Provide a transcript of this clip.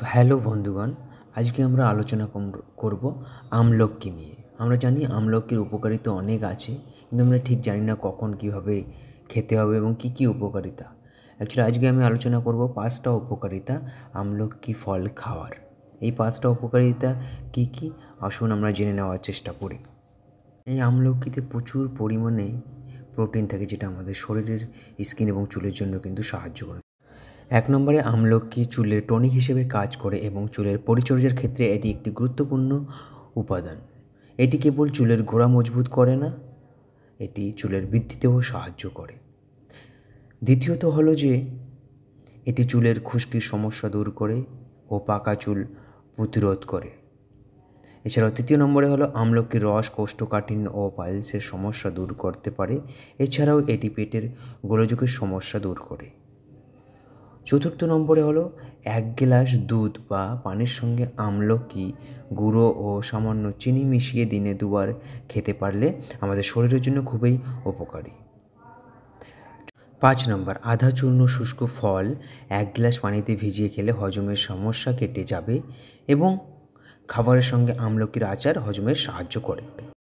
তো হ্যালো বন্ধুগণ, আজকে আমরা আলোচনা করব আমলকি নিয়ে। আমরা জানি আমলকির উপকারিতা অনেক আছে, কিন্তু আমরা ঠিক জানি না কখন কীভাবে খেতে হবে এবং কী কী উপকারিতা। অ্যাকচুয়ালি আজকে আমি আলোচনা করব 5টা উপকারিতা আমলকি ফল খাওয়ার। এই 5টা উপকারিতা কী কী আসুন আমরা জেনে নেওয়ার চেষ্টা করি। এই আমলকিতে প্রচুর পরিমাণে প্রোটিন থাকে, যেটা আমাদের শরীরের স্কিন এবং চুলের জন্য কিন্তু সাহায্য করে। 1 নম্বরে আমলকি চুলের টনিক হিসেবে কাজ করে এবং চুলের পরিচর্যার ক্ষেত্রে এটি একটি গুরুত্বপূর্ণ উপাদান। এটি কেবল চুলের গোড়া মজবুত করে না, এটি চুলের বৃদ্ধিতেও সাহায্য করে। দ্বিতীয়ত হলো যে এটি চুলের খুশকির সমস্যা দূর করে ও পাকা চুল প্রতিরোধ করে। এছাড়াও 3 নম্বরে হলো আমলকির রস কোষ্ঠকাঠিন্য ও পাইলসের সমস্যা দূর করতে পারে। এছাড়াও এটি পেটের গোলযোগের সমস্যা দূর করে। 4 নম্বরে হলো 1 গ্লাস দুধ বা পানির সঙ্গে আমলকি গুঁড়ো ও সামান্য চিনি মিশিয়ে দিনে 2 বার খেতে পারলে আমাদের শরীরের জন্য খুবই উপকারী। 5 নম্বর, আধা চূর্ণ শুষ্ক ফল 1 গ্লাস পানিতে ভিজিয়ে খেলে হজমের সমস্যা কেটে যাবে এবং খাবারের সঙ্গে আমলকির আচার হজমের সাহায্য করে।